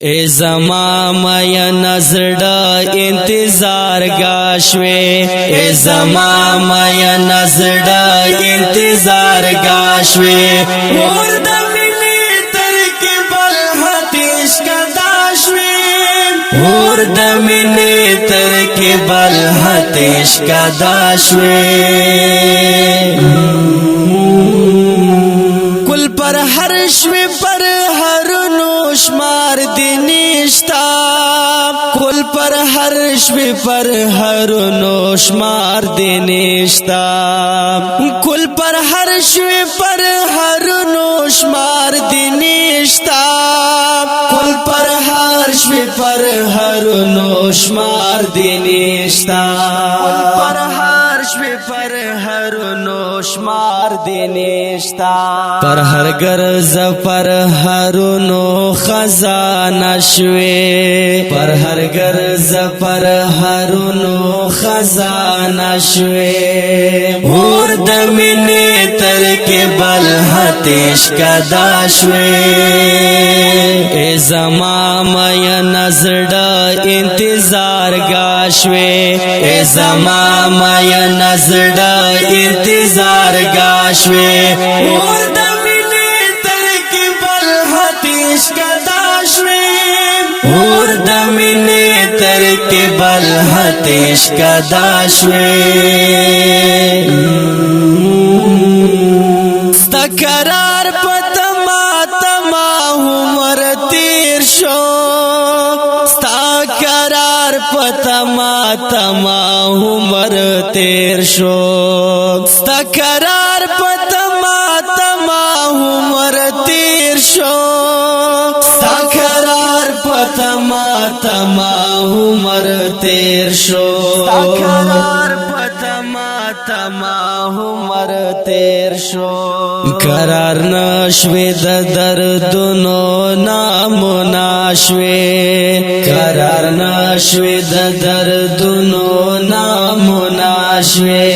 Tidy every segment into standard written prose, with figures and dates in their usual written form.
ای زما میا نزڑا انتظار گاشوے ای زما میا نزڑا انتظار گاشوے اور دمینی ترکی بل حتیش کا داشوے اور دمینی ترکی بل حتیش کا داشوے کل پر ہر شوی پر ہر نوشمار دینشتا کل پر ہر شوی پر ہر نوشمار دینشتا کل پر ہر شوی پر ہر نوشمار دینشتا کل پر ہر شوی پر ہر نوشمار دینشتا کل پر ہر شوی پر ہر نوشمار دینشتا پر ہر گرز پر ہر نو خزانہ شوے پر ہر گرز پر ہر نو خزانہ شوے اور دمینی ترک بل حتیش کا داشوے ای زما میا نزڑا انتظار گاشوے ای زما میا نزڑا انتظار گاشوے اور دمینی ترک بل حتیش کا داشوے اور دمینی ترک بل حتیش کا داشوے ستا قرار پتما تما عمر تیر شو ستا قرار پتما تما عمر تیر شو ستا قرار پتما تما عمر تیر شو ستا قرار پتما تما عمر تیر شو ستا قرار پتما تما عمر تیر شو قرار نشوی د دردونو نامناشوی قرار نشوی د دردونو نامناشوی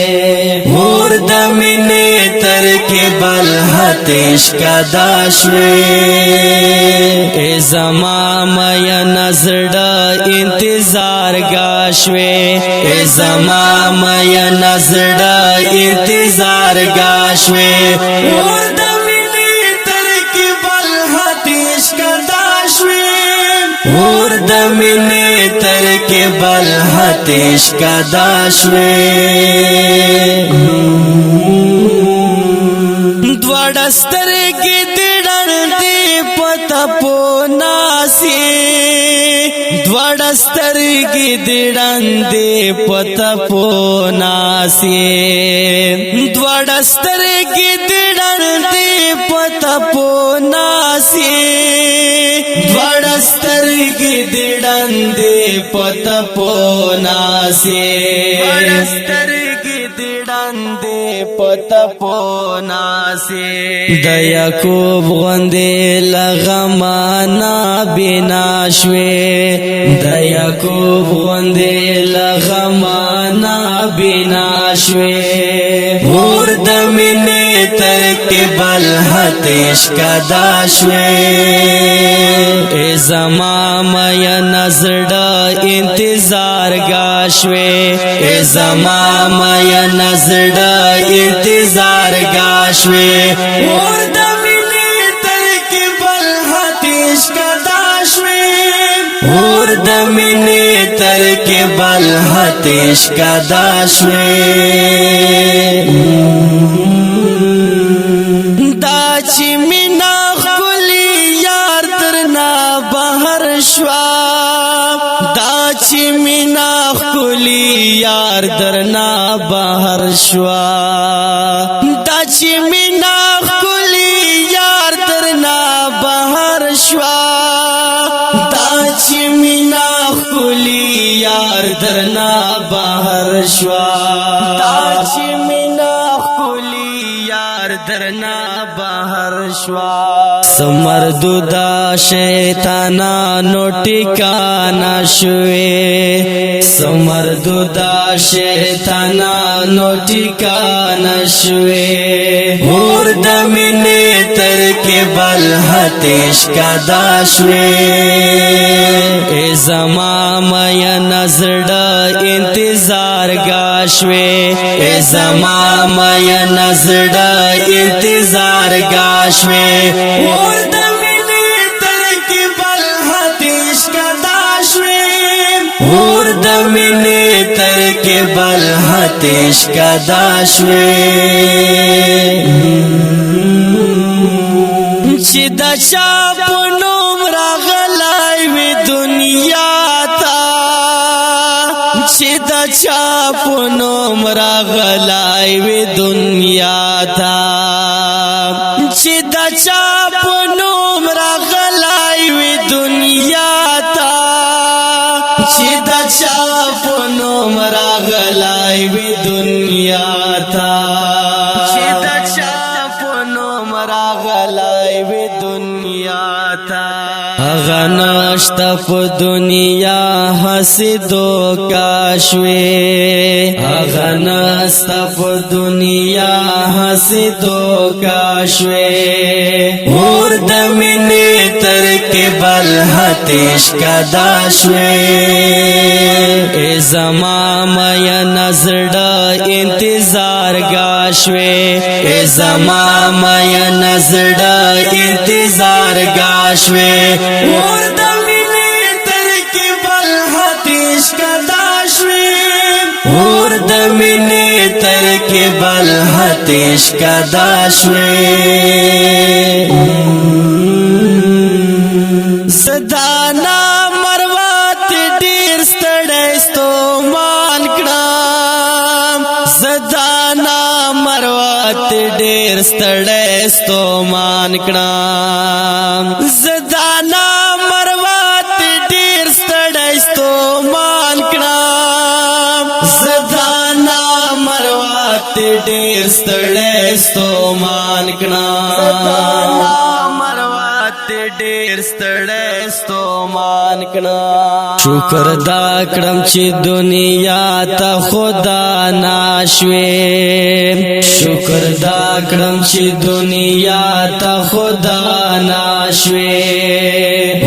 اور دمینی ترک بل حتیش کا داشوی ای زما میا نزڑا انتظار گاشوی ای زما میا نزڑا انتظار گاشوی اور دمینی ترک بل حتیش کا داشوی اور دمینی ترک بل حتیش کا داشوی دوڑستر کی دیڑن دی پتا پوناسی دوڑستر کی دیڑن دی پتا پوناسی دوڑستر کی دیڑن دی پتا پوناسی دوڑستر کی دیڑن دی پتا پوناسی دوڑستر کی دیڑن دی پتا پوناسی د یعقوب غوندې لغمانا بنا شوې د یعقوب غوندې لغمانا بنا شوې اور د مینې ترک بل حتیش کا داشوې ای زما میا نزڑا انتظار گاشوې ای زما میا نزڑا انتظار گاشوے اور دمینی ترک بل حتیش کا داشوے اور دمینی ترک بل حتیش کا داشوے دا چی مینا خلی یار درنا بہر شوا دا چی مینا خلی یار درنا بہر شوا دا چی مینا خلی یار درنا بہر شوا دا چی مینا خلی یار درنا بہر شوا دا چی مینا خلی یار درنا بہر شوا سمردودا شیطانانو ټکانه شوې سمردودا شیطانانو ټکانه شوې اور د مینې تر کې بل هتیش کدا شوې ای زما میا نظر انتظار گاشوے اے زما میا نظر انتظار گاشوے اور دمینی ترکی بل حدیش کا داشوے اور دمینی ترکی بل حدیش کا داشوے چی دا چاپنوم راغلائی وی دنیا چی دا چاپنوم راغلائی وی دنیا تا چی دا چاپنوم راغلائی وی دنیا تا چی دا چاپنوم راغلائی وی دنیا تا چی دا چاپنوم راغلائی وی دنیا تا غناشت په دنیا حسدو کاشوي غناشت په دنیا حسدو کاشوي اور د مینې تر کې بل هتیش کدا شوي ای زما میا نظر انتظار گاشوي ای زما میا نظر انتظار گاشوي اور د مینې تر کې بل هتیش کدا شوې اور د مینې تر کې بل هتیش کدا شوې زدانا مروات ډیر ستړی ستومان کړم زدانا مروات ډیر ستړی ستومان کړم زدانا مروات ډیر ستړی ستومان کړم زدانا مروات ډیر ستړی ستومان کړم ډیر ستړی ستومان کړم شکر دا کړم چې دنیا ته خدا ناشوي شکر دا کړم چې دنیا ته خدا ناشوي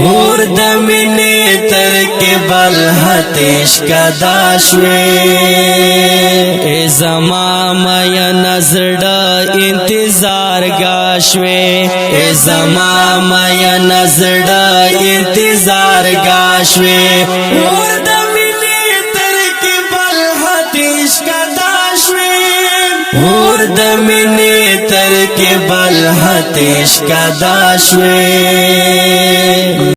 اور د مینې تر کې بل هتیش کدا شوي ای زما میا نظر انتظار گاشوي ای زما میا نظر انتظار گاشوي اور د مینې تر کې بل هتیش کدا شوي اور د مینې تر کې بل هتیش کدا شوي